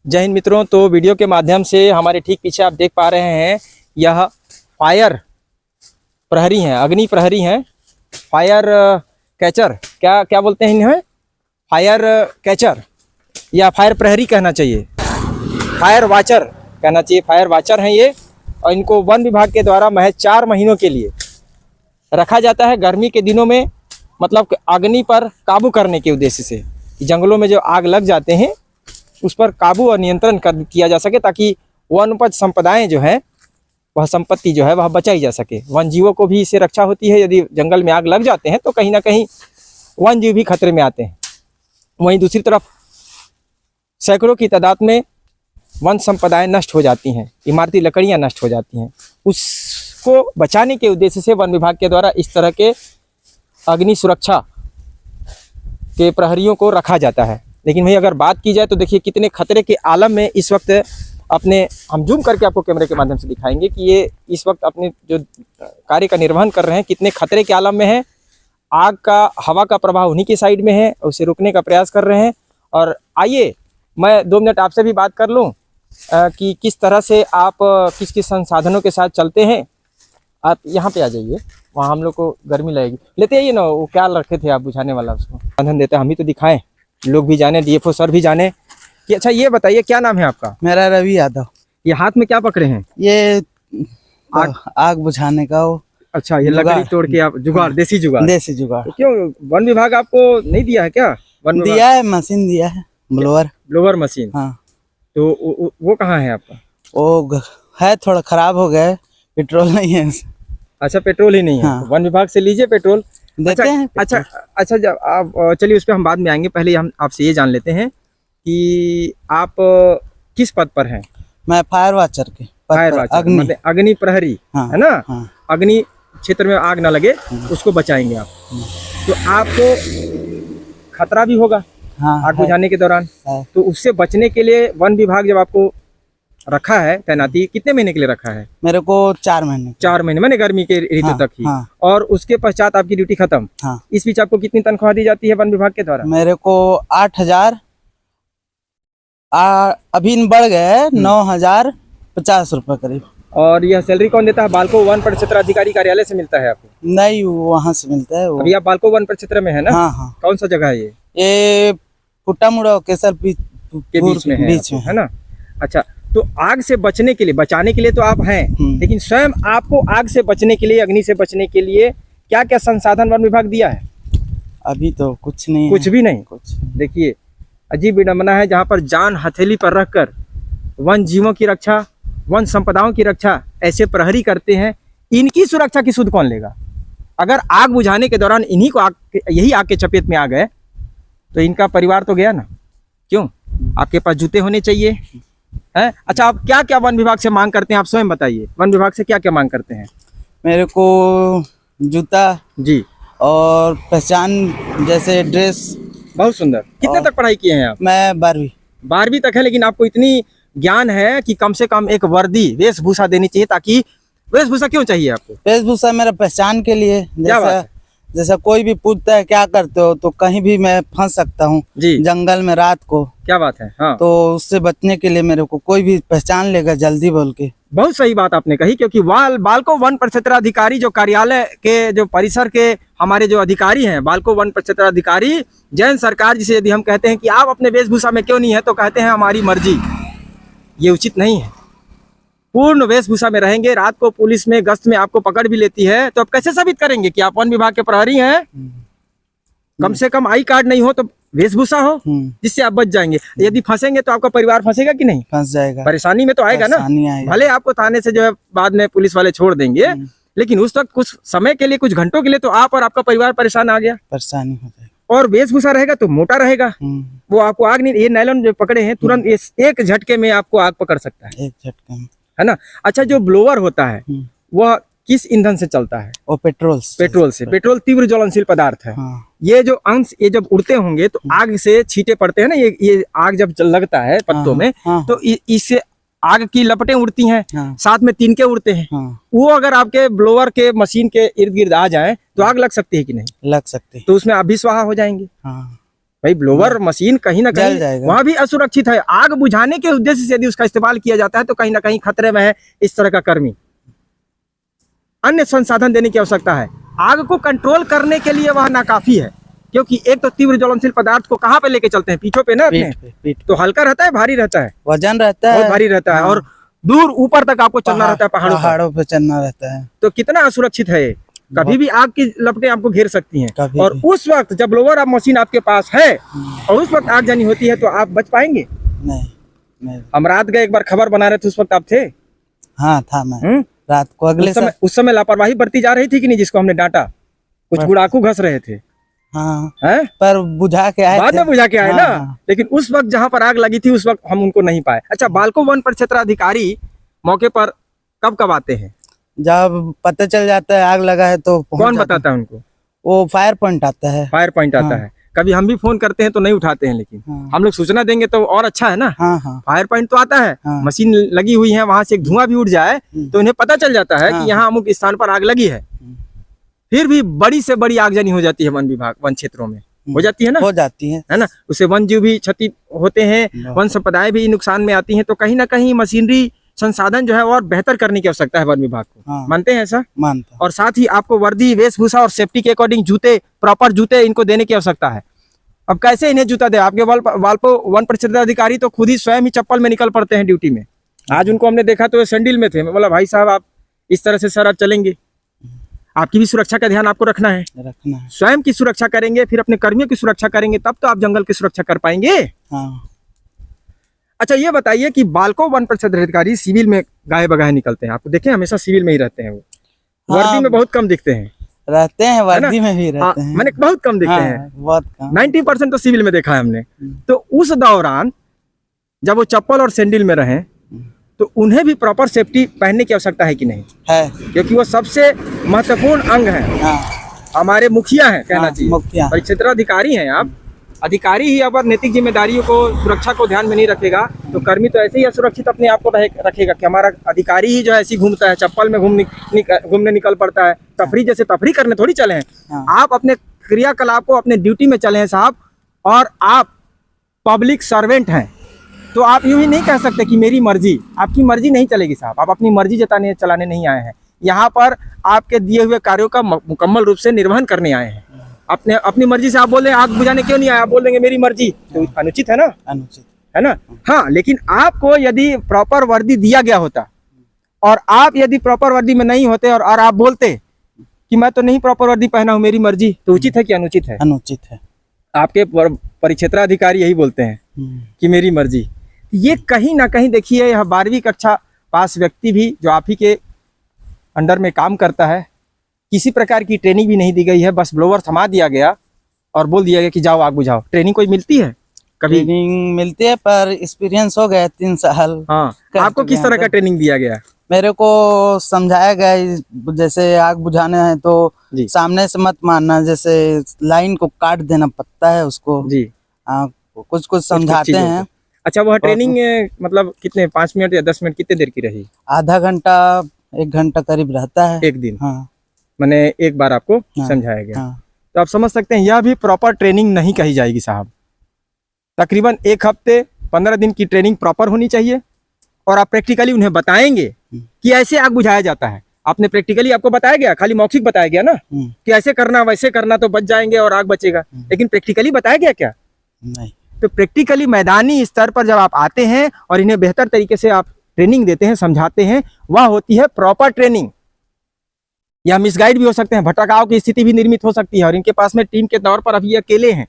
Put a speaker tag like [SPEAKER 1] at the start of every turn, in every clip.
[SPEAKER 1] जय हिंद मित्रों। तो वीडियो के माध्यम से हमारे ठीक पीछे आप देख पा रहे हैं, यह फायर प्रहरी हैं, अग्नि प्रहरी हैं, फायर कैचर, क्या क्या बोलते हैं इन्हें, फायर कैचर या फायर प्रहरी कहना चाहिए, फायर वाचर कहना चाहिए, फायर वाचर हैं ये। और इनको वन विभाग के द्वारा महज 4 महीनों के लिए रखा जाता है गर्मी के दिनों में, मतलब अग्नि पर काबू करने के उद्देश्य से। जंगलों में जो आग लग जाते हैं उस पर काबू और नियंत्रण किया जा सके, ताकि वनोपज संपदाएं जो है, वह संपत्ति जो है वह बचाई जा सके। वन जीवों को भी इससे रक्षा होती है। यदि जंगल में आग लग जाते हैं तो कहीं ना कहीं वन जीव भी खतरे में आते हैं। वहीं दूसरी तरफ सैकड़ों की तादाद में वन संपदाएं नष्ट हो जाती हैं, इमारती लकड़ियां नष्ट हो जाती हैं। उसको बचाने के उद्देश्य से वन विभाग के द्वारा इस तरह के अग्नि सुरक्षा के प्रहरियों को रखा जाता है। लेकिन भाई अगर बात की जाए तो देखिए कितने खतरे के आलम में इस वक्त अपने, हम जूम करके आपको कैमरे के माध्यम से दिखाएंगे कि ये इस वक्त अपने जो कार्य का निर्वहन कर रहे हैं कितने खतरे के आलम में है। आग का, हवा का प्रवाह उन्हीं की साइड में है, उसे रोकने का प्रयास कर रहे हैं। और आइए मैं 2 मिनट आपसे भी बात कर लूं कि किस तरह से आप किस किस संसाधनों के साथ चलते हैं। आप यहाँ पे आ जाइए, वहाँ हम लोग को गर्मी लगेगी। लेते आइए ना, वो क्या रखे थे आप बुझाने वाला, उसको साधन देते, हम ही तो दिखाएं, लोग भी जाने, डीएफओ सर भी जाने कि। अच्छा ये बताइए क्या नाम है आपका?
[SPEAKER 2] मेरा रवि यादव।
[SPEAKER 1] ये हाथ में क्या पकड़े हैं?
[SPEAKER 2] ये आग बुझाने का वो।
[SPEAKER 1] अच्छा, ये लकड़ी तोड़ के आप जुगाड़, देसी जुगाड़।
[SPEAKER 2] देसी जुगाड़।
[SPEAKER 1] तो क्यों वन विभाग आपको नहीं दिया है क्या? वन
[SPEAKER 2] दिया है, मशीन दिया है, ब्लोअर
[SPEAKER 1] मशीन।
[SPEAKER 2] हाँ।
[SPEAKER 1] तो वो कहाँ है आपका?
[SPEAKER 2] वो है, थोड़ा खराब हो गया है, पेट्रोल नहीं है।
[SPEAKER 1] अच्छा, पेट्रोल ही नहीं है।
[SPEAKER 2] हाँ।
[SPEAKER 1] वन विभाग से लीजिए पेट्रोल,
[SPEAKER 2] देते हैं।
[SPEAKER 1] अच्छा जब आप, चलिए उस पर हम बाद में आएंगे, पहले हम आपसे ये जान लेते हैं कि आप किस पद पर हैं?
[SPEAKER 2] मैं फायर वाचर के
[SPEAKER 1] फायर वाचर, मतलब अग्नि प्रहरी।
[SPEAKER 2] हाँ,
[SPEAKER 1] है ना?
[SPEAKER 2] हाँ।
[SPEAKER 1] अग्नि क्षेत्र में आग ना लगे उसको बचाएंगे आप। तो आपको खतरा भी होगा आग बुझाने के दौरान, तो उससे बचने के लिए वन विभाग जब आपको रखा है तैनाती, कितने महीने के लिए रखा है?
[SPEAKER 2] मेरे को 4 महीने।
[SPEAKER 1] 4 महीने, मैंने गर्मी के ऋतु तक ही। और उसके पश्चात आपकी ड्यूटी खत्म। इस बीच आपको कितनी तनख्वाह दी जाती है वन विभाग के द्वारा?
[SPEAKER 2] मेरे को 8,000, अभी बढ़ गए 9,050 रुपये करीब। और
[SPEAKER 1] यह सैलरी कौन देता है? बालको वन परिक्षेत्र अधिकारी कार्यालय से मिलता है आपको?
[SPEAKER 2] नहीं, वहाँ से मिलता है।
[SPEAKER 1] अभी आप बालको वन परिक्षेत्र में है ना?
[SPEAKER 2] हाँ।
[SPEAKER 1] कौन सा जगह है ये?
[SPEAKER 2] ये पुट्टामुड़ा केसर
[SPEAKER 1] के बीच में है ना? अच्छा, तो आग से बचाने के लिए तो आप हैं, लेकिन स्वयं आपको आग से बचने के लिए, अग्नि से बचने के लिए क्या क्या संसाधन वन विभाग दिया है?
[SPEAKER 2] अभी तो कुछ नहीं,
[SPEAKER 1] कुछ भी नहीं। देखिए अजीब विडंबना है, जहाँ पर जान हथेली पर रखकर वन जीवों की रक्षा, वन संपदाओं की रक्षा ऐसे प्रहरी करते हैं। इनकी सुरक्षा की सुध कौन लेगा? अगर आग बुझाने के दौरान इन्हीं को यही आग के चपेट में आ गए तो इनका परिवार तो गया ना। क्यों? आपके पास जूते होने चाहिए है? अच्छा, आप क्या क्या वन विभाग से मांग करते हैं, आप स्वयं बताइए। वन विभाग से क्या क्या मांग करते हैं?
[SPEAKER 2] मेरे को जूता जी, और पहचान जैसे ड्रेस।
[SPEAKER 1] बहुत सुंदर। कितने तक पढ़ाई किए हैं आप?
[SPEAKER 2] मैं 12वीं तक
[SPEAKER 1] है, लेकिन आपको इतनी ज्ञान है कि कम से कम एक वर्दी, वेशभूषा देनी चाहिए। ताकि वेशभूषा क्यों चाहिए आपको?
[SPEAKER 2] वेशभूषा मेरा पहचान के लिए। जैसा कोई भी पूछता है क्या करते हो, तो कहीं भी मैं फंस सकता हूँ जंगल में रात को। क्या बात है। हाँ। तो उससे बचने के लिए मेरे को कोई भी पहचान लेगा जल्दी बोल के।
[SPEAKER 1] बहुत सही बात आपने कही, क्योंकि बालको वन परिक्षेत्राधिकारी जो कार्यालय के, जो परिसर के हमारे जो अधिकारी हैं, बालको वन परिक्षेत्राधिकारी जैन सरकार, जिसे यदि हम कहते हैं कि आप अपने वेशभूषा में क्यों नहीं है, तो कहते हैं हमारी मर्जी। ये उचित नहीं है। पूर्ण वेशभूषा में रहेंगे, रात को पुलिस में गश्त में आपको पकड़ भी लेती है, तो आप कैसे साबित करेंगे कि आप वन विभाग के प्रहरी हैं? कम से कम आई कार्ड नहीं हो तो वेशभूषा हो, जिससे आप बच जाएंगे। यदि फंसेंगे तो आपका परिवार फंसेगा कि नहीं? फंस जाएगा, परेशानी में तो आएगा ना। भले आपको थाने से जो है बाद में पुलिस वाले छोड़ देंगे, लेकिन उस तक कुछ समय के लिए, कुछ घंटों के लिए तो आप और आपका परिवार परेशान आ गया, परेशानी हो जाएगी। और वेशभूषा रहेगा तो मोटा रहेगा, वो आपको आग नहीं, ये नायलॉन जो पकड़े हैं तुरंत एक झटके में आपको आग पकड़ सकता है, एक झटके में, है ना? अच्छा, जो ब्लोअर होता है वह किस ईंधन से चलता है? वो पेट्रोल से। पेट्रोल तीव्र ज्वलनशील पदार्थ है। ये जो अंश, ये जब उड़ते होंगे तो आग से छींटे पड़ते हैं ना, ये आग जब लगता है पत्तों में, तो इससे आग की लपटें उड़ती हैं। साथ में तिनके उड़ते हैं। वो अगर आपके ब्लोअर के मशीन के इर्द गिर्द आ जाए तो आग लग सकती है कि नहीं? लग सकती है। तो उसमें आप भी स्वाहा हो जाएंगे। भाई ब्लोवर मशीन कहीं ना कहीं वहां भी असुरक्षित है। आग बुझाने के उद्देश्य से यदि उसका इस्तेमाल किया जाता है तो कहीं ना कहीं खतरे में है इस तरह का कर्मी। अन्य संसाधन देने की आवश्यकता है। आग को कंट्रोल करने के लिए वह नाकाफी है, क्योंकि एक तो तीव्र ज्वलनशील पदार्थ को कहाँ पे लेके चलते हैं, पीठों पे ना, अपने तो हल्का रहता है, भारी रहता है,
[SPEAKER 2] वजन रहता है,
[SPEAKER 1] बहुत भारी रहता है, और दूर ऊपर तक आपको चलना रहता है,
[SPEAKER 2] पहाड़ों पे चलना रहता है।
[SPEAKER 1] तो कितना असुरक्षित है, कभी भी आग की लपटें आपको घेर सकती हैं। और उस वक्त जब ब्लोअर आप मशीन आपके पास है और उस वक्त आगजनी होती है तो आप बच पाएंगे?
[SPEAKER 2] नहीं।
[SPEAKER 1] हम रात गए एक बार खबर बना रहे थे, उस वक्त आप थे?
[SPEAKER 2] हाँ था मैं। रात को
[SPEAKER 1] उस समय लापरवाही बरती जा रही थी कि नहीं, जिसको हमने डांटा? कुछ गुड़ाकू घस रहे थे।
[SPEAKER 2] हाँ, पर बुझा के आए,
[SPEAKER 1] बाद में बुझा के आए ना। लेकिन उस वक्त जहाँ पर आग लगी थी उस वक्त हम उनको नहीं पाए। अच्छा, बालको वन परिक्षेत्र अधिकारी मौके पर कब आते हैं?
[SPEAKER 2] जब पता चल जाता है आग लगा है तो
[SPEAKER 1] कौन बताता है उनको?
[SPEAKER 2] वो फायर पॉइंट आता है।
[SPEAKER 1] फायर पॉइंट आता है। कभी हम भी फोन करते हैं तो नहीं उठाते हैं, लेकिन हम लोग सूचना देंगे तो और अच्छा है ना। फायर पॉइंट तो आता है, मशीन लगी हुई है, वहां से एक धुआं भी उड़ जाए तो उन्हें पता चल जाता है कि यहाँ अमुक स्थान पर आग लगी है। फिर भी बड़ी से बड़ी आगजनी हो जाती है वन विभाग, वन क्षेत्रों में हो जाती है ना,
[SPEAKER 2] हो जाती है ना।
[SPEAKER 1] उससे वन जीव भी क्षति होते हैं, वन संपदाएं भी नुकसान में आती हैं। तो कहीं ना कहीं मशीनरी संसाधन जो है और बेहतर करने की आवश्यकता है वन विभाग को। मानते हैं ऐसा?
[SPEAKER 2] मानता।
[SPEAKER 1] और साथ ही आपको वर्दी, वेशभूषा और सेफ्टी के अकॉर्डिंग जूते, प्रॉपर जूते इनको देने की आवश्यकता है। अब कैसे इन्हें जूता दे? आपके वाल्पो वन परिक्षेत्र अधिकारी तो खुद ही स्वयं ही चप्पल में निकल पड़ते हैं ड्यूटी में। आज उनको हमने देखा तो सैंडल में थे। मैं बोला भाई साहब आप इस तरह से सर आप चलेंगे, आपकी भी सुरक्षा का ध्यान आपको रखना है। स्वयं की सुरक्षा करेंगे, फिर अपने कर्मियों की सुरक्षा करेंगे, तब तो आप जंगल की सुरक्षा कर पाएंगे। अच्छा, ये बताइए कि बालको वन परिक्षेत्र अधिकारी सिविल में गाये बगाए निकलते हैं, आपको देखे हमेशा सिविल में ही रहते हैं, वो वर्दी में बहुत कम दिखते हैं।
[SPEAKER 2] रहते हैं वर्दी में भी रहते हैं,
[SPEAKER 1] मैंने बहुत कम दिखते हैं,
[SPEAKER 2] बहुत कम।
[SPEAKER 1] 90% तो सिविल में देखा है हमने। तो उस दौरान जब वो चप्पल और सैंडल में रहे तो उन्हें भी प्रॉपर सेफ्टी पहनने की आवश्यकता है कि नहीं?
[SPEAKER 2] है,
[SPEAKER 1] क्योंकि वो सबसे महत्वपूर्ण अंग है। हमारे मुखिया हैं, कहना चाहिए परिक्षेत्र अधिकारी हैं आप। अधिकारी ही अगर नैतिक जिम्मेदारियों को, सुरक्षा को ध्यान में नहीं रखेगा तो कर्मी तो ऐसे ही असुरक्षित अपने आप को रखेगा कि हमारा अधिकारी ही जो है ऐसी घूमता है, चप्पल में घूमने निकल पड़ता है। तफरी जैसे तफरी करने थोड़ी चले हैं। आप अपने क्रियाकलाप को अपने ड्यूटी में चले हैं साहब, और आप पब्लिक सर्वेंट हैं, तो आप यूं ही नहीं कह सकते कि मेरी मर्जी। आपकी मर्जी नहीं चलेगी साहब, आप अपनी मर्जी चलाने नहीं आए हैं। यहाँ पर आपके दिए हुए कार्यों का मुकम्मल रूप से निर्वहन करने आए हैं। अपनी मर्जी से आप बोल रहे हैं आग बुझाने क्यों नहीं आए, आप बोल देंगे मेरी मर्जी, तो अनुचित है ना, अनुचित है ना। हाँ, लेकिन आपको यदि प्रॉपर वर्दी दिया गया होता और आप यदि प्रॉपर वर्दी में नहीं होते और आप बोलते कि मैं तो नहीं प्रॉपर वर्दी पहना हूँ, मेरी मर्जी, तो उचित है कि अनुचित है? अनुचित है। आपके परिक्षेत्र अधिकारी यही बोलते हैं कि मेरी मर्जी। ये कहीं ना कहीं देखिए, यह 12वीं कक्षा पास व्यक्ति भी जो आप ही के अंडर में काम करता है, किसी प्रकार की ट्रेनिंग भी नहीं दी गई है, बस ब्लोवर थमा दिया गया और बोल दिया गया कि जाओ आग बुझाओ। ट्रेनिंग कोई मिलती है? कभी
[SPEAKER 2] ट्रेनिंग मिलती है, पर एक्सपीरियंस हो गया 3 साल।
[SPEAKER 1] हाँ, आपको किस तरह का ट्रेनिंग दिया गया?
[SPEAKER 2] मेरे को समझाया गया जैसे आग बुझाने है तो सामने से मत मारना, जैसे लाइन को काट देना पड़ता है उसको जी। कुछ समझाते हैं। अच्छा, वह ट्रेनिंग मतलब कितने, 5 मिनट या 10 मिनट, कितने देर की रही? आधा घंटा 1 घंटा करीब रहता है एक दिन। हाँ, मैंने एक बार आपको समझाया गया। तो आप समझ सकते हैं यह भी प्रॉपर ट्रेनिंग नहीं कही जाएगी साहब। तकरीबन 1 हफ्ते 15 दिन की ट्रेनिंग प्रॉपर होनी चाहिए और आप प्रैक्टिकली उन्हें बताएंगे कि ऐसे आग बुझाया जाता है। आपने प्रैक्टिकली आपको बताया गया, खाली मौखिक बताया गया ना कि ऐसे करना वैसे करना तो बच जाएंगे और आग बचेगा, लेकिन प्रैक्टिकली बताया गया क्या? नहीं। तो प्रैक्टिकली मैदानी स्तर पर जब आप आते हैं और इन्हें बेहतर तरीके से आप ट्रेनिंग देते हैं, समझाते हैं, वह होती है प्रॉपर ट्रेनिंग। या मिसगाइड भी हो सकते हैं, भटकाव की स्थिति भी निर्मित हो सकती है, और इनके पास में टीम के तौर पर अभी अकेले हैं।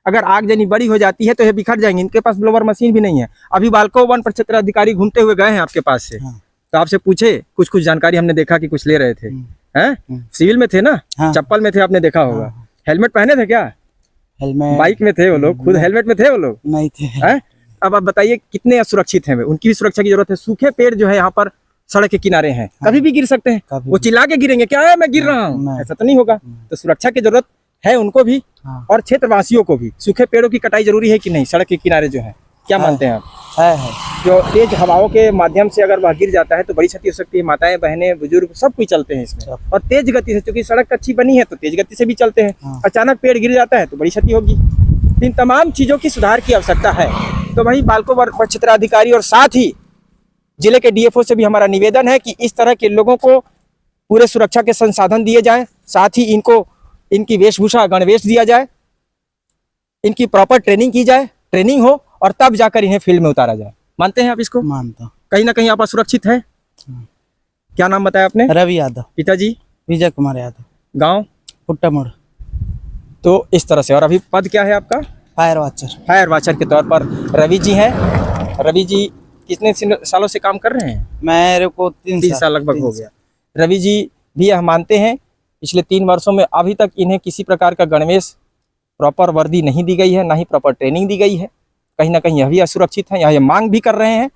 [SPEAKER 2] अगर आगजनी बड़ी हो जाती है तो ये बिखर जाएंगे। इनके पास ब्लोवर मशीन भी नहीं है। अभी बालको वन परिक्षेत्र अधिकारी घूमते हुए गए हैं आपके पास से, तो आपसे पूछे कुछ जानकारी, हमने देखा कि कुछ ले रहे थे। हैं, सिविल में थे ना, चप्पल में थे, आपने देखा होगा। हेलमेट पहने थे क्या? हेलमेट, बाइक में थे वो लोग, खुद हेलमेट में थे वो लोग? नहीं थे। अब आप बताइए कितने असुरक्षित हैं वे? उनकी भी सुरक्षा की जरूरत है। सूखे पेड़ जो है यहाँ पर सड़क के किनारे हैं, कभी भी गिर सकते हैं। वो चिल्ला के गिरेंगे, क्या है मैं गिर रहा हूँ, ऐसा तो नहीं होगा। तो सुरक्षा की जरूरत है उनको भी और क्षेत्रवासियों को भी। सूखे पेड़ों की कटाई जरूरी है कि नहीं सड़क के किनारे जो है? क्या मानते हैं आप? है। जो तेज हवाओं के माध्यम से अगर वह गिर जाता है तो बड़ी क्षति हो सकती है। माताएं, बहनें, बुजुर्ग सब कोई चलते हैं इसमें, और तेज गति से, क्योंकि सड़क अच्छी बनी है तो तेज गति से भी चलते हैं। अचानक पेड़ गिर जाता है तो बड़ी क्षति होगी।
[SPEAKER 1] इन तमाम चीज़ों की सुधार की आवश्यकता है। तो वहीं बालको वन क्षेत्र अधिकारी और साथ ही जिले के डीएफओ से भी हमारा निवेदन है कि इस तरह के लोगों को पूरे सुरक्षा के संसाधन दिए जाएं, साथ ही इनको इनकी वेशभूषा गणवेश दिया जाए, इनकी प्रॉपर ट्रेनिंग की जाए, ट्रेनिंग हो और तब जाकर इन्हें फील्ड में उतारा जाए। मानते हैं आप इसको?
[SPEAKER 2] मानता हूँ।
[SPEAKER 1] कहीं ना कहीं आप असुरक्षित है। क्या नाम बताया आपने?
[SPEAKER 2] रवि यादव।
[SPEAKER 1] पिताजी?
[SPEAKER 2] विजय कुमार यादव।
[SPEAKER 1] गांव?
[SPEAKER 2] पुट्टा मोड़।
[SPEAKER 1] तो इस तरह से। और अभी पद क्या है आपका?
[SPEAKER 2] Fire watcher.
[SPEAKER 1] फायर वॉचर के तौर पर रवि जी हैं। रवि जी कितने सालों से काम कर रहे हैं?
[SPEAKER 2] मेरे को 3
[SPEAKER 1] साल लगभग हो गया। रवि जी भी यह मानते हैं पिछले 3 वर्षों में अभी तक इन्हें किसी प्रकार का गणवेश, प्रॉपर वर्दी नहीं दी गई है, ना ही प्रॉपर ट्रेनिंग दी गई है। कहीं ना कहीं यह भी असुरक्षित है। यह मांग भी कर रहे हैं।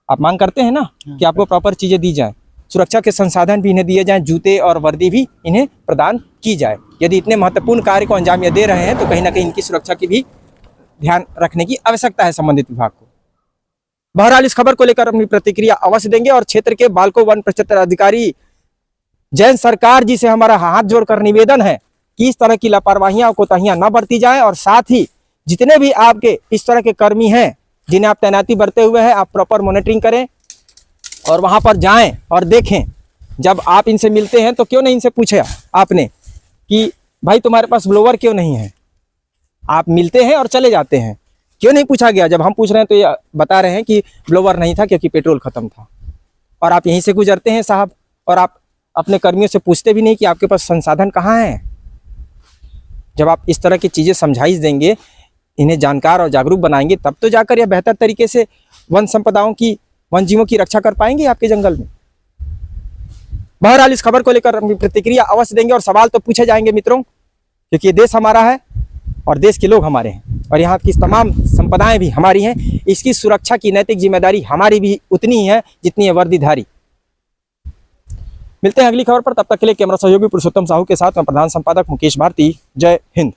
[SPEAKER 1] आप मांग करते हैं ना कि आपको प्रॉपर चीज़ें दी जाएं, सुरक्षा के संसाधन भी इन्हें दिए जाएं, जूते और वर्दी भी इन्हें प्रदान की जाए। यदि इतने महत्वपूर्ण कार्य को अंजाम यह दे रहे हैं तो कहीं ना कहीं इनकी सुरक्षा की भी ध्यान रखने की आवश्यकता है संबंधित विभाग को। बहरहाल इस खबर को लेकर अपनी प्रतिक्रिया अवश्य देंगे और क्षेत्र के बालको वन क्षेत्र अधिकारी जैन सरकार जी से हमारा हाथ जोड़कर निवेदन है कि इस तरह की लापरवाहियां और कोताहियां न बरती जाएं और साथ ही जितने भी आपके इस तरह के कर्मी हैं जिन्हें आप तैनाती बरते हुए हैं, आप प्रॉपर मॉनिटरिंग करें और वहां पर जाएं और देखें। जब आप इनसे मिलते हैं तो क्यों नहीं इनसे पूछे आपने कि भाई तुम्हारे पास ब्लोवर क्यों नहीं है? आप मिलते हैं और चले जाते हैं, क्यों नहीं पूछा गया? जब हम पूछ रहे हैं तो ये बता रहे हैं कि ब्लोवर नहीं था क्योंकि पेट्रोल खत्म था। और आप यहीं से गुजरते हैं साहब, और आप अपने कर्मियों से पूछते भी नहीं कि आपके पास संसाधन कहाँ हैं। जब आप इस तरह की चीज़ें समझाइश देंगे, इन्हें जानकार और जागरूक बनाएंगे, तब तो जाकर यह बेहतर तरीके से वन संपदाओं की, वन जीवों की रक्षा कर पाएंगे आपके जंगल में। बहरहाल इस खबर को लेकर अपनी प्रतिक्रिया अवश्य देंगे और सवाल तो पूछे जाएंगे मित्रों, क्योंकि ये देश हमारा है और देश के लोग हमारे हैं और यहाँ की तमाम संपदाएं भी हमारी हैं। इसकी सुरक्षा की नैतिक जिम्मेदारी हमारी भी उतनी ही है जितनी है वर्दीधारी। मिलते हैं अगली खबर पर, तब तक के लिए कैमरा सहयोगी पुरुषोत्तम साहू के साथ मैं प्रधान संपादक मुकेश भारती। जय हिंद।